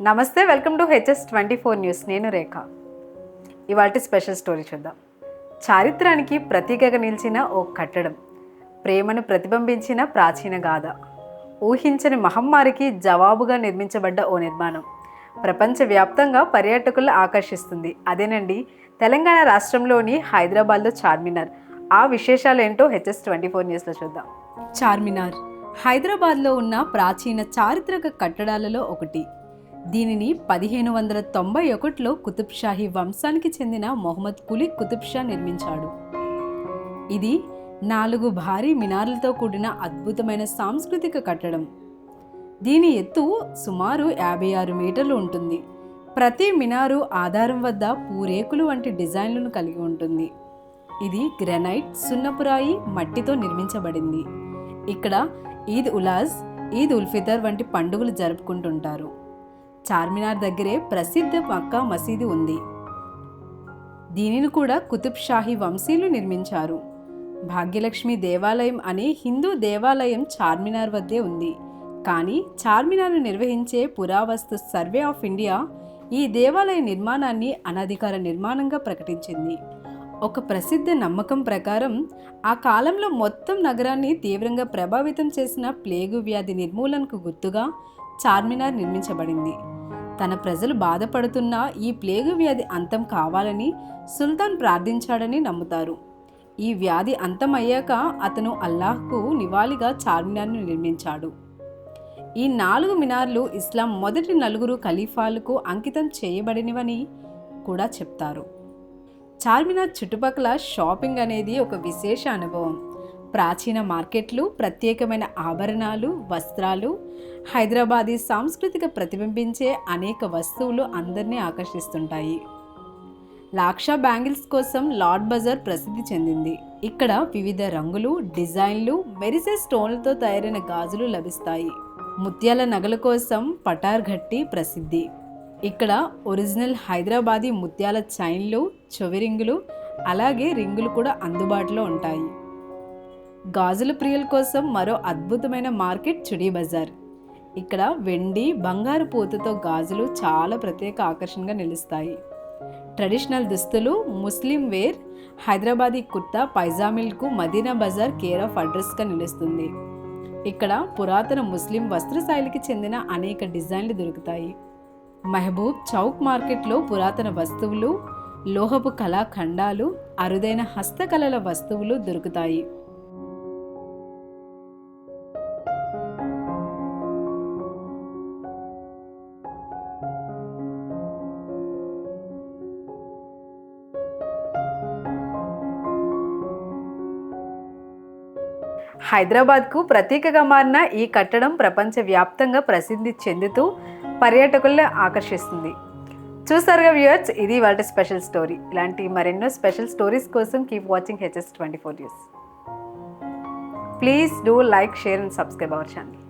నమస్తే, welcome to HS24 news. నేను రేఖ. ఇవాల్టి స్పెషల్ స్టోరీ చూద్దాం. చారిత్రానికి ప్రతీకగా నిలిచిన ఓ కట్టడం, ప్రేమను ప్రతిబింబించిన ప్రాచీన గాథ, ఊహించని మహమ్మారికి జవాబుగా నిర్మించబడ్డ ఓ నిర్మాణం ప్రపంచవ్యాప్తంగా పర్యాటకులను ఆకర్షిస్తుంది. అదేనండి, తెలంగాణ రాష్ట్రంలోని హైదరాబాద్లో చార్మినార్. ఆ విశేషాలు ఏంటో HS24 న్యూస్లో చూద్దాం. చార్మినార్ హైదరాబాద్లో ఉన్న ప్రాచీన చారిత్రక కట్టడాలలో ఒకటి. దీనిని 1591లో కుతుబ్ షాహీ వంశానికి చెందిన మొహమ్మద్ కులీ కుతుబ్ షా నిర్మించాడు. ఇది 4 భారీ మినార్లతో కూడిన అద్భుతమైన సాంస్కృతిక కట్టడం. దీని ఎత్తు సుమారు 56 మీటర్లు ఉంటుంది. ప్రతి మినారు ఆధారం వద్ద పూరేకులు వంటి డిజైన్లను కలిగి ఉంటుంది. ఇది గ్రానైట్, సున్నపురాయి, మట్టితో నిర్మించబడింది. ఇక్కడ ఈద్ ఉలాజ్, ఈద్ ఉల్ ఫితర్ వంటి పండుగలు జరుపుకుంటుంటారు. చార్మినార్ దగ్గరే ప్రసిద్ధ మక్కా మసీదు ఉంది. దీనిని కూడా కుతుబ్ షాహీ వంశీయులు నిర్మించారు. భాగ్యలక్ష్మి దేవాలయం అనే హిందూ దేవాలయం చార్మినార్ వద్దే ఉంది. కానీ చార్మినార్ను నిర్వహించే పురావస్తు సర్వే ఆఫ్ ఇండియా ఈ దేవాలయ నిర్మాణాన్ని అనధికార నిర్మాణంగా ప్రకటించింది. ఒక ప్రసిద్ధ నమ్మకం ప్రకారం ఆ కాలంలో మొత్తం నగరాన్ని తీవ్రంగా ప్రభావితం చేసిన ప్లేగు వ్యాధి నిర్మూలనకు గుర్తుగా చార్మినార్ నిర్మించబడింది. తన ప్రజలు బాధపడుతున్న ఈ ప్లేగు వ్యాధి అంతం కావాలని సుల్తాన్ ప్రార్థించాడని నమ్ముతారు. ఈ వ్యాధి అంతమయ్యాక అతను అల్లాహ్కు నివాళిగా చార్మినార్ను నిర్మించాడు. ఈ 4 మినార్లు ఇస్లాం మొదటి 4 ఖలీఫాలకు అంకితం చేయబడినవని కూడా చెప్తారు. చార్మినార్ చుట్టుపక్కల షాపింగ్ అనేది ఒక విశేష అనుభవం. ప్రాచీన మార్కెట్లు, ప్రత్యేకమైన ఆభరణాలు, వస్త్రాలు, హైదరాబాదీ సాంస్కృతిక ప్రతిబింబించే అనేక వస్తువులు అందరినీ ఆకర్షిస్తుంటాయి. లాక్షా బ్యాంగిల్స్ కోసం లార్డ్ బజార్ ప్రసిద్ధి చెందింది. ఇక్కడ వివిధ రంగులు, డిజైన్లు, మెరిసే స్టోన్లతో తయారైన గాజులు లభిస్తాయి. ముత్యాల నగల కోసం పటార్ ఘట్టి ప్రసిద్ధి. ఇక్కడ ఒరిజినల్ హైదరాబాదీ ముత్యాల చైన్లు, చెవిరింగులు, అలాగే రింగులు కూడా అందుబాటులో ఉంటాయి. గాజుల ప్రియుల కోసం మరో అద్భుతమైన మార్కెట్ చుడీ బజార్. ఇక్కడ వెండి, బంగారు పూతతో గాజులు చాలా ప్రత్యేక ఆకర్షణగా నిలుస్తాయి. ట్రెడిషనల్ దుస్తులు, ముస్లిం వేర్, హైదరాబాదీ కుర్తా, పైజామీలకు మదీనా బజార్ కేర్ ఆఫ్ అడ్రస్గా నిలుస్తుంది. ఇక్కడ పురాతన ముస్లిం వస్త్రశైలికి చెందిన అనేక డిజైన్లు దొరుకుతాయి. మహబూబ్ చౌక్ మార్కెట్లో పురాతన వస్తువులు, లోహపు కళాఖండాలు, అరుదైన హస్తకళల వస్తువులు దొరుకుతాయి. హైదరాబాద్కు ప్రతీకగా మారిన ఈ కట్టడం ప్రపంచవ్యాప్తంగా ప్రసిద్ధి చెందుతూ పర్యాటకులను ఆకర్షిస్తుంది. చూసారుగా వ్యూయర్స్, ఇది వాళ్ళ స్పెషల్ స్టోరీ. ఇలాంటి మరెన్నో స్పెషల్ స్టోరీస్ కోసం keep watching HS24 news. Please do like, share and subscribe our channel.